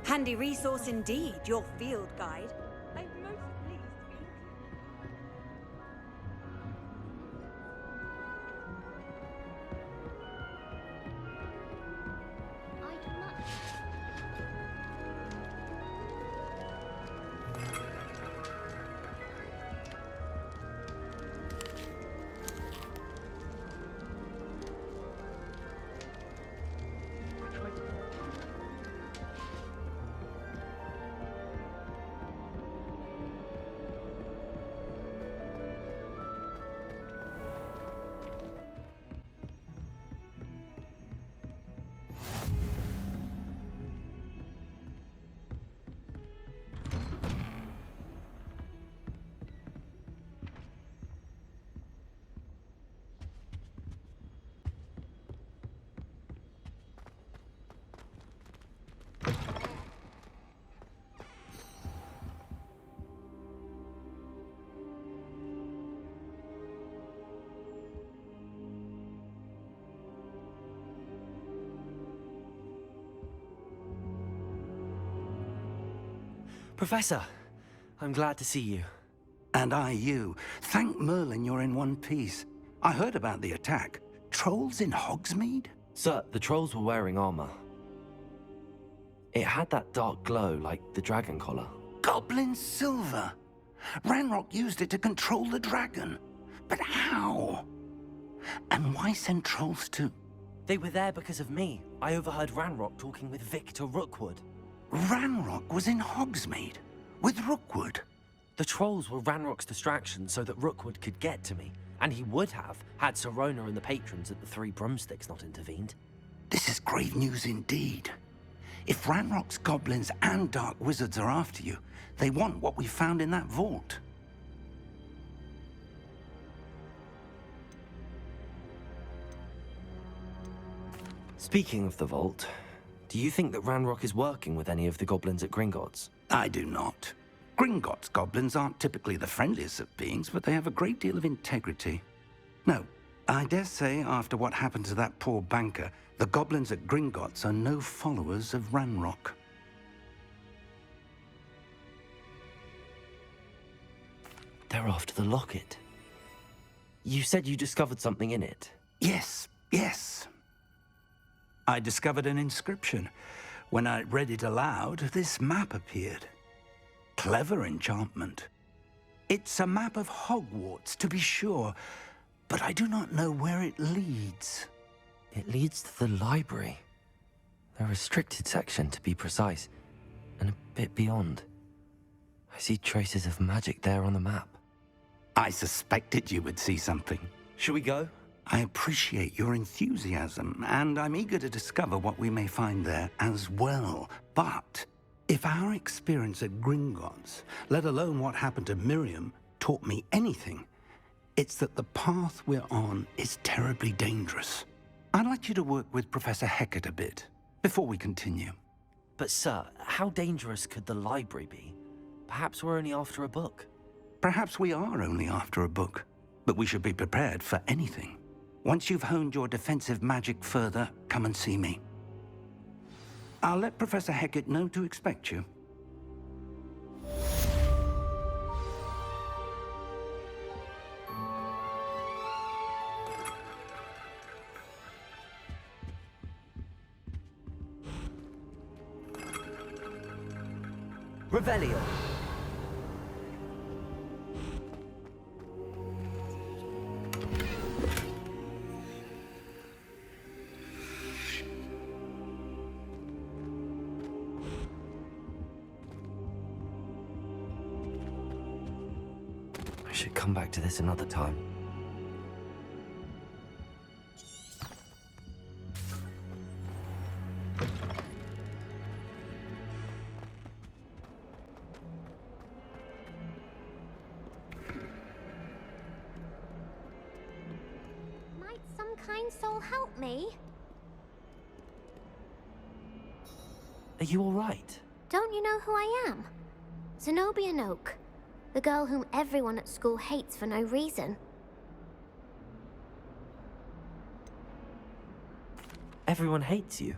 Handy resource indeed, your field guide. I'm most pleased to be included. I do not. Professor, I'm glad to see you. And I you. Thank Merlin you're in one piece. I heard about the attack. Trolls in Hogsmeade? Sir, the trolls were wearing armor. It had that dark glow like the dragon collar. Goblin silver! Ranrock used it to control the dragon. But how? And why send trolls to... They were there because of me. I overheard Ranrock talking with Victor Rookwood. Ranrock was in Hogsmeade? With Rookwood? The trolls were Ranrock's distraction so that Rookwood could get to me. And he would have, had Sirona and the patrons at the Three Broomsticks not intervened. This is grave news indeed. If Ranrock's goblins and dark wizards are after you, they want what we found in that vault. Speaking of the vault, do you think that Ranrock is working with any of the goblins at Gringotts? I do not. Gringotts goblins aren't typically the friendliest of beings, but they have a great deal of integrity. No, I dare say after what happened to that poor banker, the goblins at Gringotts are no followers of Ranrock. They're after the locket. You said you discovered something in it. Yes. I discovered an inscription. When I read it aloud, this map appeared. Clever enchantment. It's a map of Hogwarts, to be sure, but I do not know where it leads. It leads to the library. The restricted section, to be precise, and a bit beyond. I see traces of magic there on the map. I suspected you would see something. Shall we go? I appreciate your enthusiasm, and I'm eager to discover what we may find there as well. But if our experience at Gringotts, let alone what happened to Miriam, taught me anything, it's that the path we're on is terribly dangerous. I'd like you to work with Professor Hecat a bit before we continue. But sir, how dangerous could the library be? Perhaps we're only after a book. Perhaps we are only after a book, but we should be prepared for anything. Once you've honed your defensive magic further, come and see me. I'll let Professor Hecat know to expect you. Revelio. I should come back to this another time. Might some kind soul help me? Are you all right? Don't you know who I am? Zenobia Noak, the girl whom everyone at school hates for no reason. Everyone hates you.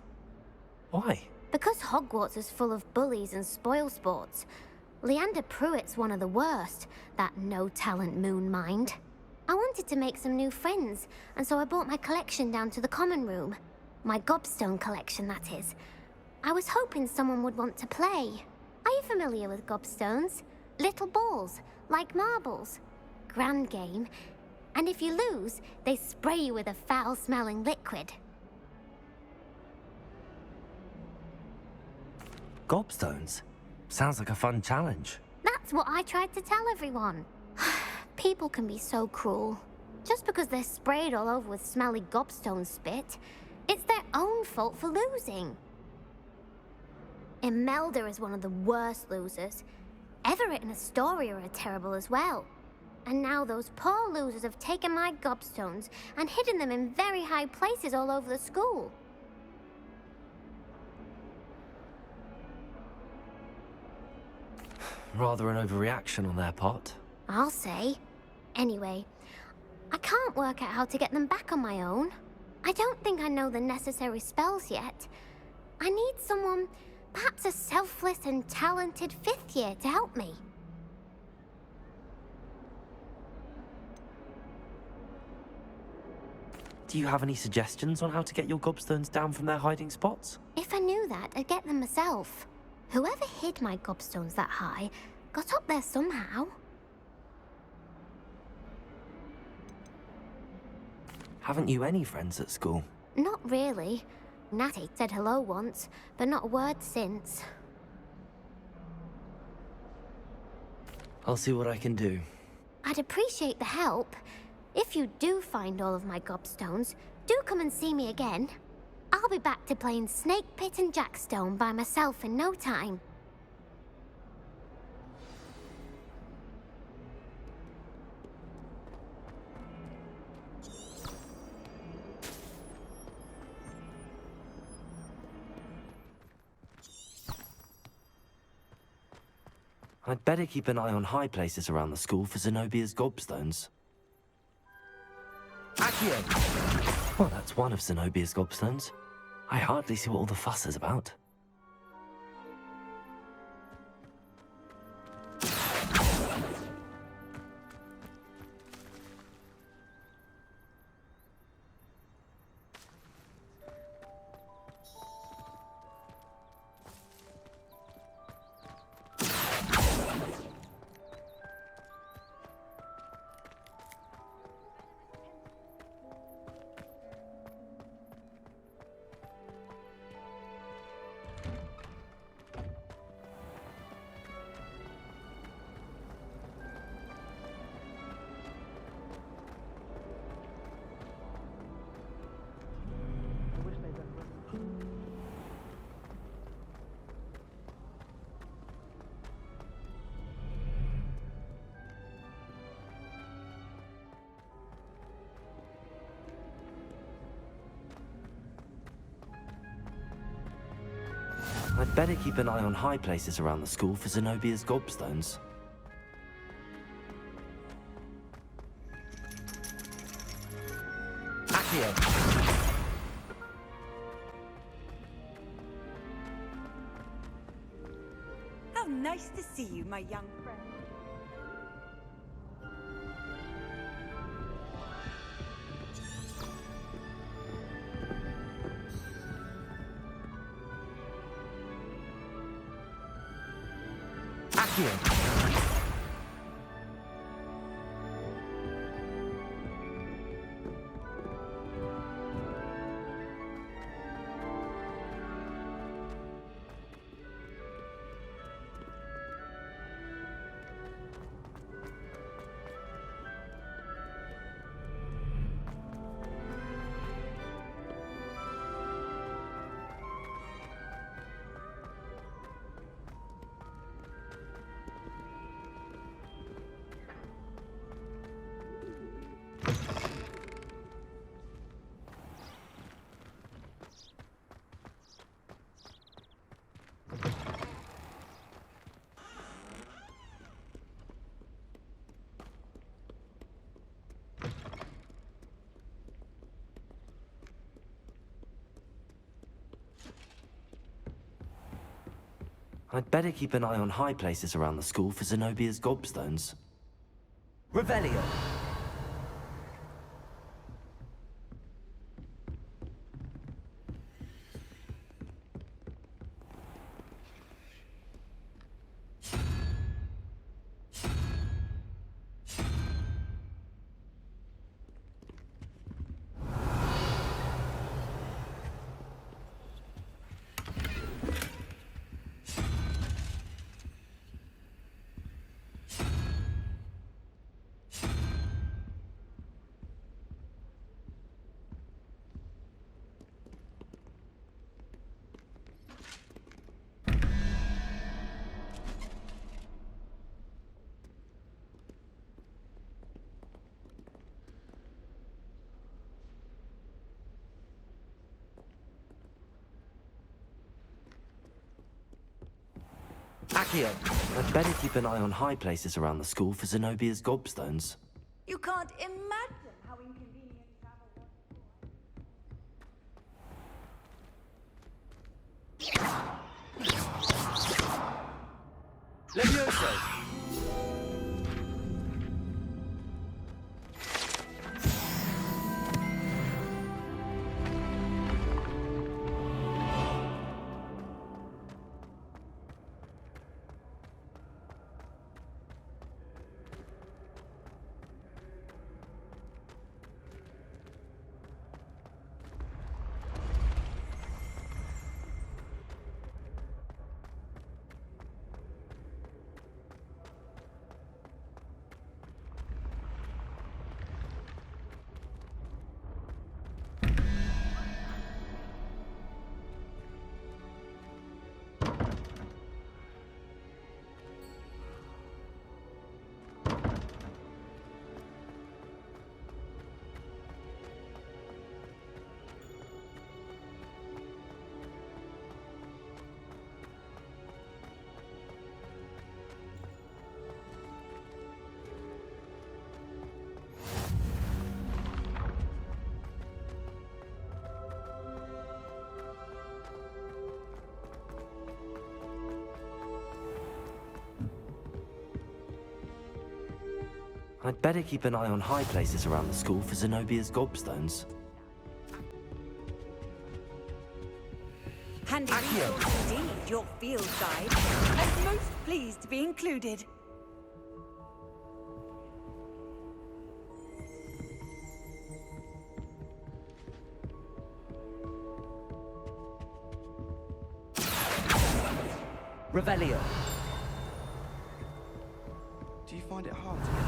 Why? Because Hogwarts is full of bullies and spoilsports. Leander Pruitt's one of the worst, that no-talent moon mind. I wanted to make some new friends, and so I brought my collection down to the common room. My gobstone collection, that is. I was hoping someone would want to play. Are you familiar with gobstones? Little balls, like marbles. Grand game. And if you lose, they spray you with a foul-smelling liquid. Gobstones? Sounds like a fun challenge. That's what I tried to tell everyone. People can be so cruel. Just because they're sprayed all over with smelly gobstone spit, it's their own fault for losing. Imelda is one of the worst losers. Everett and Astoria are terrible as well. And now those poor losers have taken my gobstones and hidden them in very high places all over the school. Rather an overreaction on their part. I'll say. Anyway, I can't work out how to get them back on my own. I don't think I know the necessary spells yet. I need someone, perhaps a selfless and talented fifth year to help me. Do you have any suggestions on how to get your gobstones down from their hiding spots? If I knew that, I'd get them myself. Whoever hid my gobstones that high got up there somehow. Haven't you any friends at school? Not really. Natty said hello once, but not a word since. I'll see what I can do. I'd appreciate the help. If you do find all of my gobstones, do come and see me again. I'll be back to playing Snake Pit and Jackstone by myself in no time. I'd better keep an eye on high places around the school for Zenobia's gobstones. Accio! Well, that's one of Zenobia's gobstones. I hardly see what all the fuss is about. I'd better keep an eye on high places around the school for Zenobia's gobstones. Accio! Nice to see you, my young friend. Accio! I'd better keep an eye on high places around the school for Zenobia's gobstones. Revelio! Accio! I'd better keep an eye on high places around the school for Zenobia's gobstones. You can't imagine how inconvenient travel was. Levioso! I'd better keep an eye on high places around the school for Zenobia's gobstones. Handy resource indeed, your field guide. I'm most pleased to be included. Revelio! Do you find it hard to get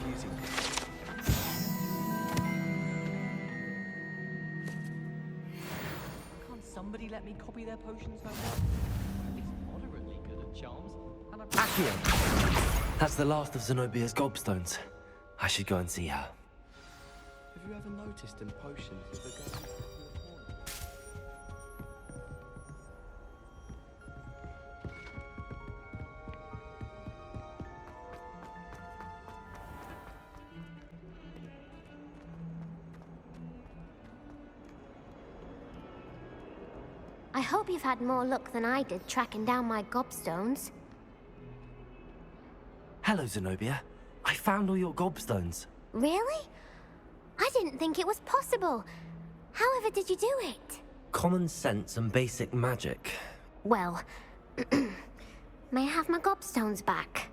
confusing? Can't somebody let me copy their potions home? At least moderately good at charms. And I'm Accio! That's the last of Zenobia's gobstones. I should go and see her. Have you ever noticed in potions that the guys in the corner? I hope you've had more luck than I did tracking down my gobstones. Hello, Zenobia. I found all your gobstones. Really? I didn't think it was possible. However did you do it? Common sense and basic magic. Well, may I have my gobstones back?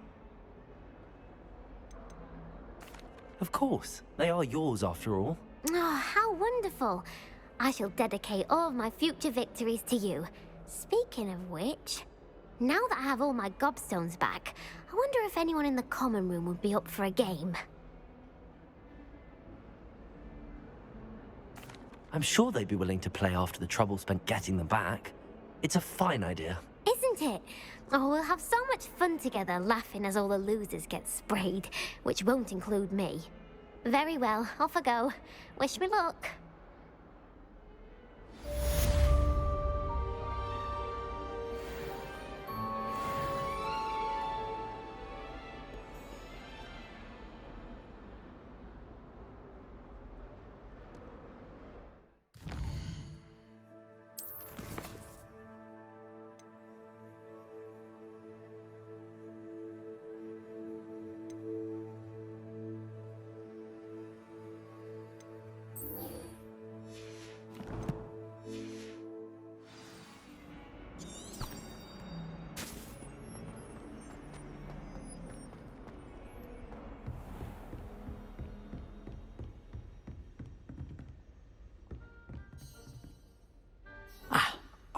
Of course. They are yours after all. Oh, how wonderful. I shall dedicate all of my future victories to you. Speaking of which, now that I have all my gobstones back, I wonder if anyone in the common room would be up for a game. I'm sure they'd be willing to play after the trouble spent getting them back. It's a fine idea. Isn't it? Oh, we'll have so much fun together, laughing as all the losers get sprayed, which won't include me. Very well, off I go. Wish me luck.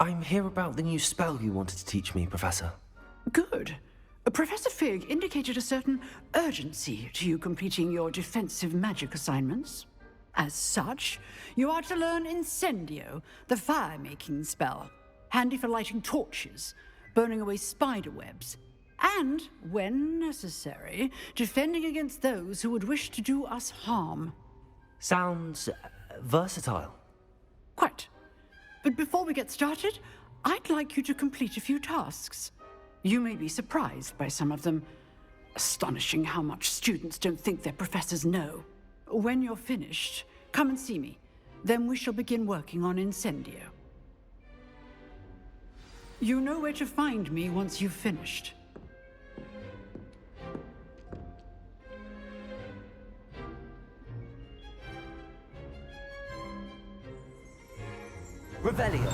I'm here about the new spell you wanted to teach me, Professor. Good. Professor Fig indicated a certain urgency to you completing your defensive magic assignments. As such, you are to learn Incendio, the fire-making spell, handy for lighting torches, burning away spider webs, and, when necessary, defending against those who would wish to do us harm. Sounds versatile. Quite. But before we get started, I'd like you to complete a few tasks. You may be surprised by some of them. Astonishing how much students don't think their professors know. When you're finished, come and see me. Then we shall begin working on Incendio. You know where to find me once you've finished. Revelio.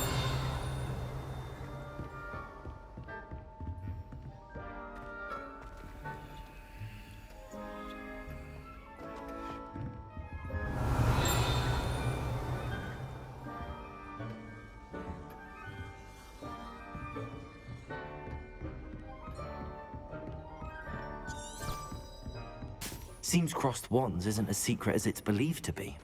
Seems crossed wands isn't as secret as it's believed to be.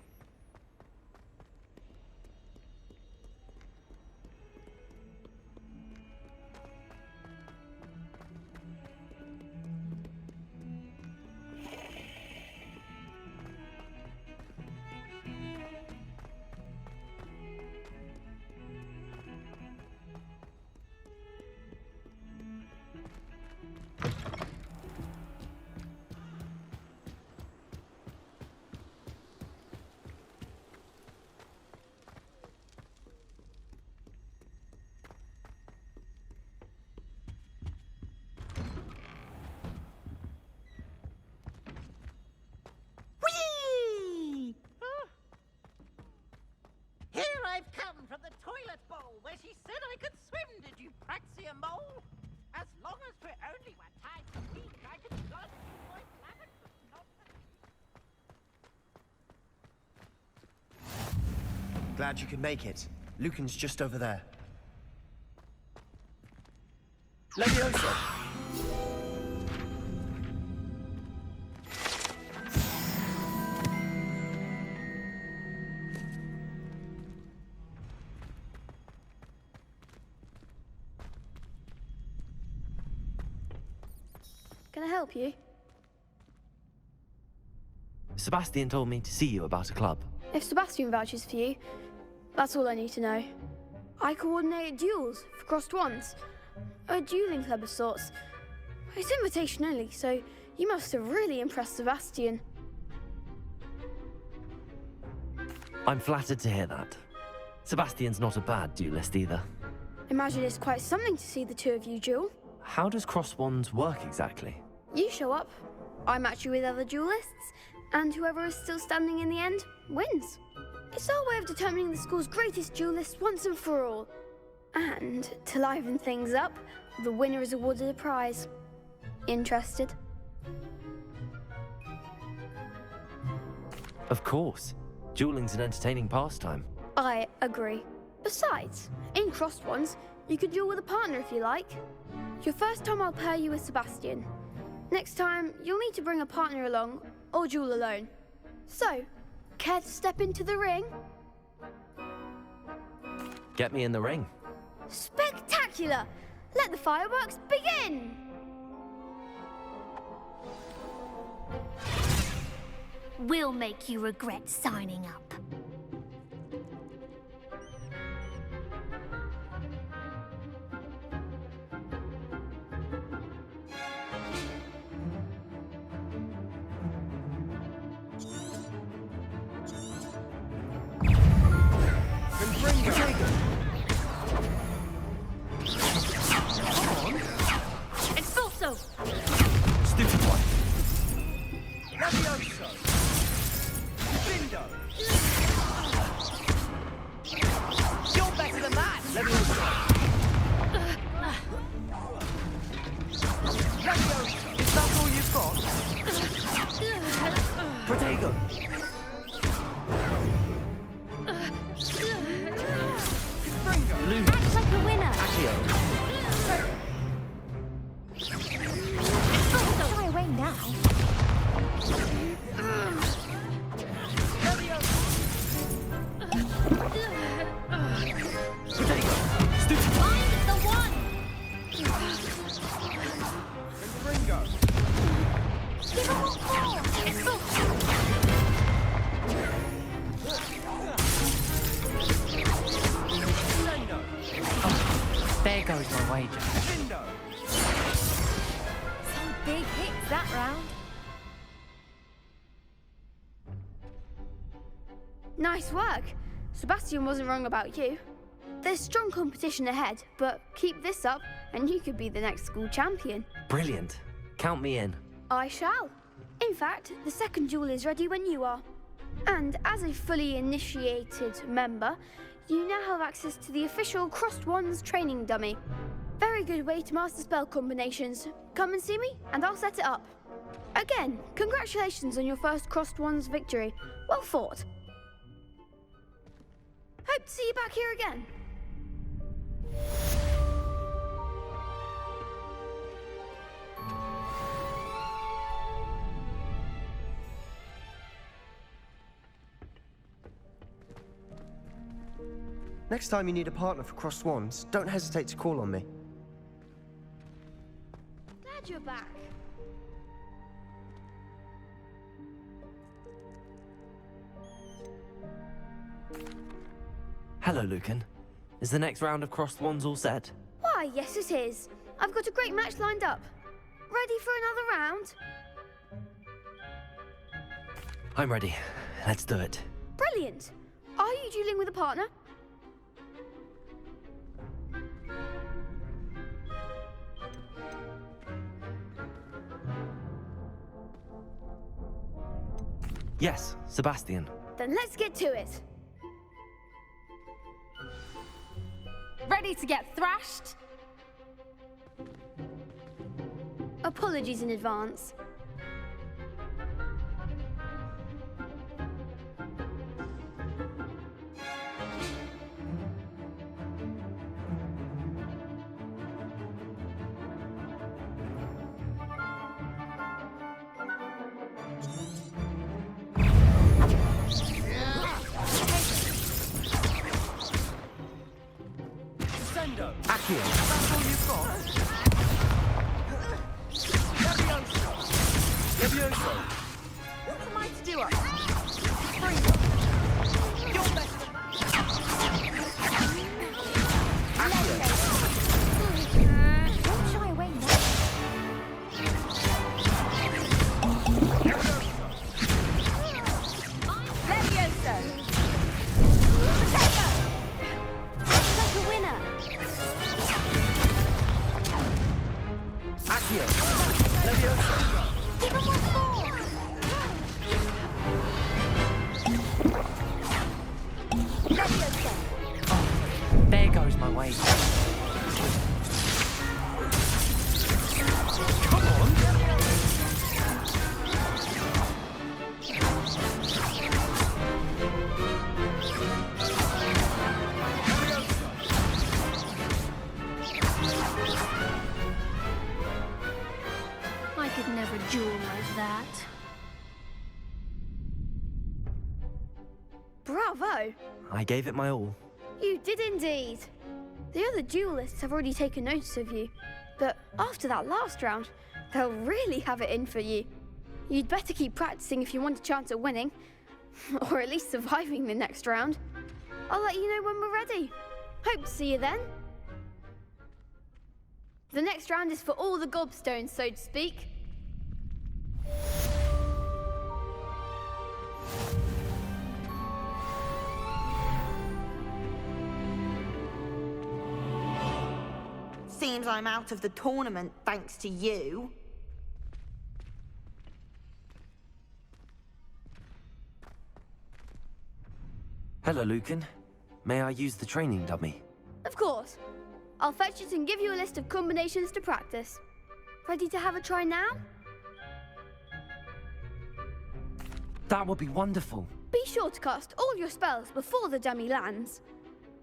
Here I've come from the toilet bowl where she said I could swim, did you praxia mole? As long as we're only 1 time a week, I can dodge you my planet, but not Glad you could make it. Lucan's just over there. Leviosa! Can I help you? Sebastian told me to see you about a club. If Sebastian vouches for you, that's all I need to know. I coordinate duels for crossed wands. A dueling club of sorts. It's invitation only, so you must have really impressed Sebastian. I'm flattered to hear that. Sebastian's not a bad duelist either. Imagine it's quite something to see the two of you duel. How does cross wands work exactly? You show up, I match you with other duelists, and whoever is still standing in the end wins. It's our way of determining the school's greatest duelist once and for all. And to liven things up, the winner is awarded a prize. Interested? Of course. Dueling's an entertaining pastime. I agree. Besides, in crossed ones, you can duel with a partner if you like. Your first time I'll pair you with Sebastian. Next time, you'll need to bring a partner along, or duel alone. So, care to step into the ring? Get me in the ring. Spectacular! Let the fireworks begin! We'll make you regret signing up. Expulso! Stupid one. Levioso! Bindo! You're better than that! Levioso! Levioso! Is that all you've got? Protego! Act like a winner! Shy away now. Find the one! Ringo! Give him one more! There goes my wager. Bindo! Some big hits that round. Nice work. Sebastian wasn't wrong about you. There's strong competition ahead, but keep this up and you could be the next school champion. Brilliant. Count me in. I shall. In fact, the second duel is ready when you are. And as a fully initiated member, you now have access to the official Crossed Wands training dummy. Very good way to master spell combinations. Come and see me, and I'll set it up. Again, congratulations on your first Crossed Wands victory. Well fought. Hope to see you back here again. Next time you need a partner for Crossed Wands, don't hesitate to call on me. Glad you're back. Hello, Lucan. Is the next round of crossed wands all set? Why, yes it is. I've got a great match lined up. Ready for another round? I'm ready. Let's do it. Brilliant. Are you dueling with a partner? Yes, Sebastian. Then let's get to it. Ready to get thrashed? Apologies in advance. Accio! That's all you've got? Levioso! Levioso! What am I to do up? Ringo! You're better than that! Accio! Don't shy away now. Levioso! Act like a winner. Accio! Leviosa! Give him one more! There goes my way. Come on! I could never duel like that. Bravo! I gave it my all. You did indeed. The other duelists have already taken notice of you, but after that last round, they'll really have it in for you. You'd better keep practicing if you want a chance at winning, or at least surviving the next round. I'll let you know when we're ready. Hope to see you then. The next round is for all the gobstones, so to speak. Seems I'm out of the tournament thanks to you. Hello, Lucan. May I use the training dummy? Of course. I'll fetch it and give you a list of combinations to practice. Ready to have a try now? That would be wonderful. Be sure to cast all your spells before the dummy lands.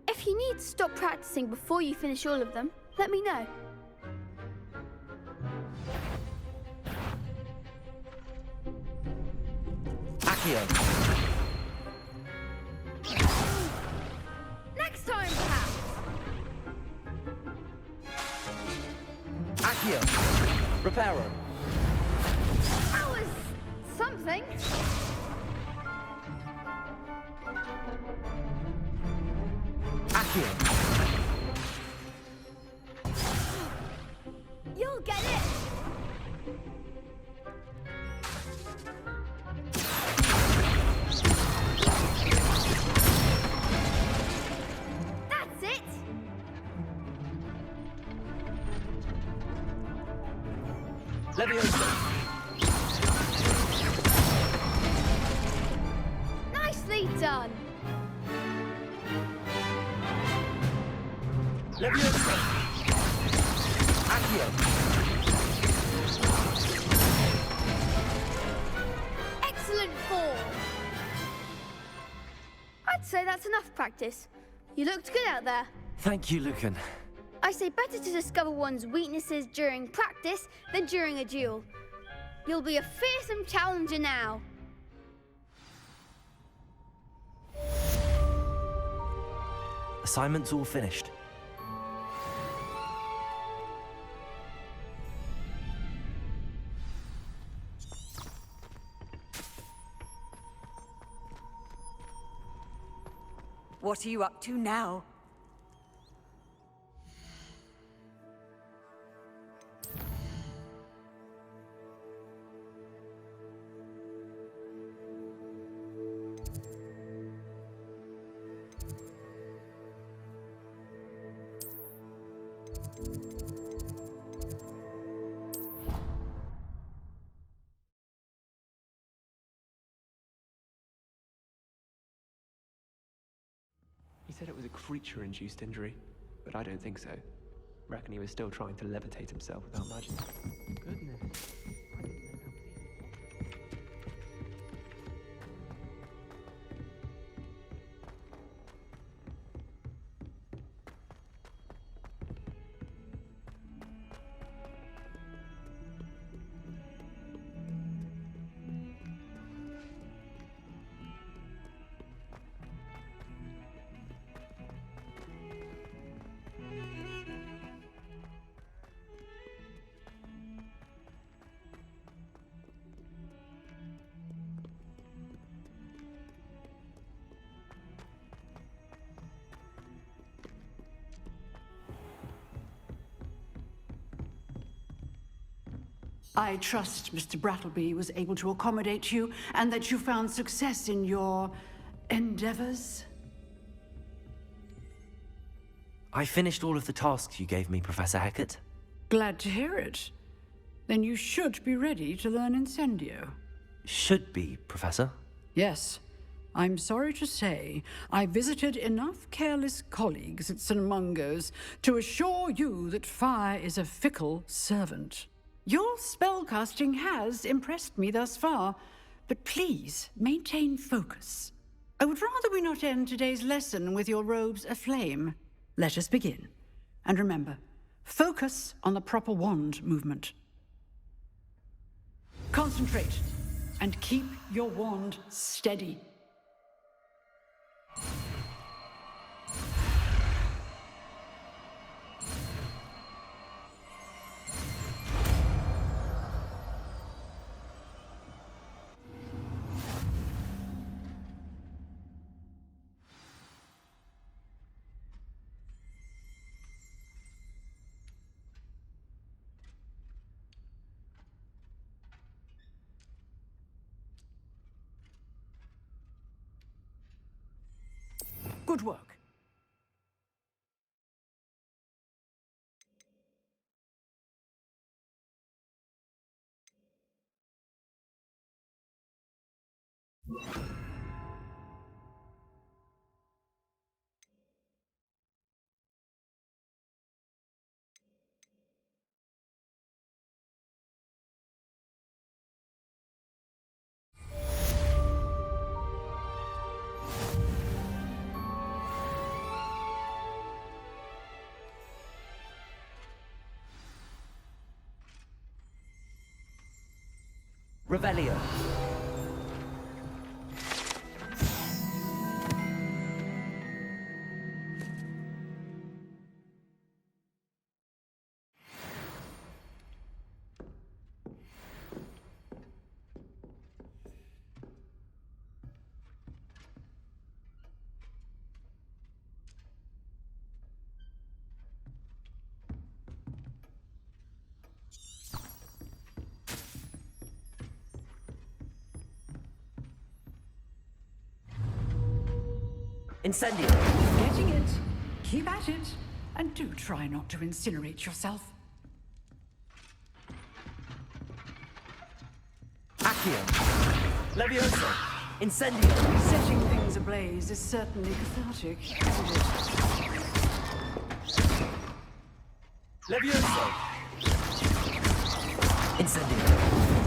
If you need to stop practicing before you finish all of them, let me know. Accio! Next time, perhaps! Accio! Reparo! That was something. Accio! You'll get it! That's it! Leviosa! Nicely done! Leviosa! Accio! Excellent form! I'd say that's enough practice. You looked good out there. Thank you, Lucan. I say better to discover one's weaknesses during practice than during a duel. You'll be a fearsome challenger now. Assignment's all finished. What are you up to now? He said it was a creature-induced injury, but I don't think so. Reckon he was still trying to levitate himself without magic. Goodness. I didn't know how I trust Mr. Brattleby was able to accommodate you and that you found success in your endeavors. I finished all of the tasks you gave me, Professor Hecat. Glad to hear it. then you should be ready to learn Incendio. Should be, Professor. Yes. I'm sorry to say, I visited enough careless colleagues at St. Mungo's to assure you that fire is a fickle servant. Your spellcasting has impressed me thus far, but please maintain focus. I would rather we not end today's lesson with your robes aflame. Let us begin. And remember, focus on the proper wand movement. Concentrate, and keep your wand steady. Good work. Revelio. Incendio. Getting it. Keep at it. And do try not to incinerate yourself. Accio. Levioso. Incendio. Setting things ablaze is certainly cathartic, isn't it? Levioso. Incendio.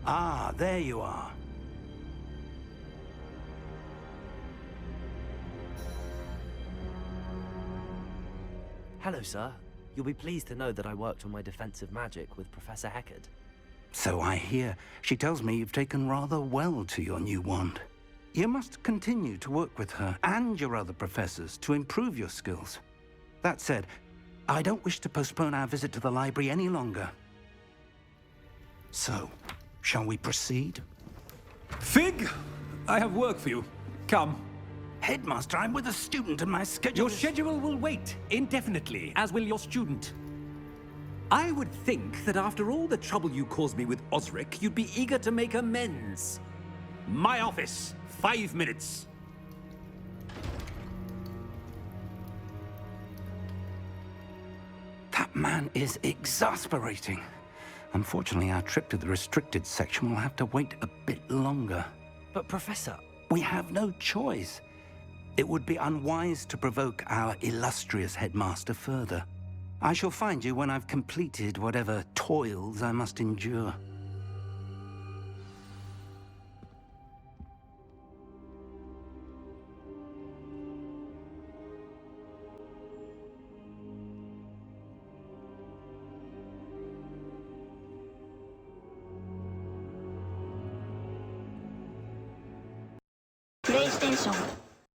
Ah, there you are. Hello, sir. You'll be pleased to know that I worked on my defensive magic with Professor Heckard. So I hear. She tells me you've taken rather well to your new wand. You must continue to work with her and your other professors to improve your skills. That said, I don't wish to postpone our visit to the library any longer. So, shall we proceed? Fig, I have work for you. Come. Headmaster, I'm with a student and my schedule Your schedule will wait indefinitely, as will your student. I would think that after all the trouble you caused me with Osric, you'd be eager to make amends. My office, 5 minutes. That man is exasperating. Unfortunately, our trip to the restricted section will have to wait a bit longer. But, Professor... We have no choice. It would be unwise to provoke our illustrious headmaster further. I shall find you when I've completed whatever toils I must endure. PlayStation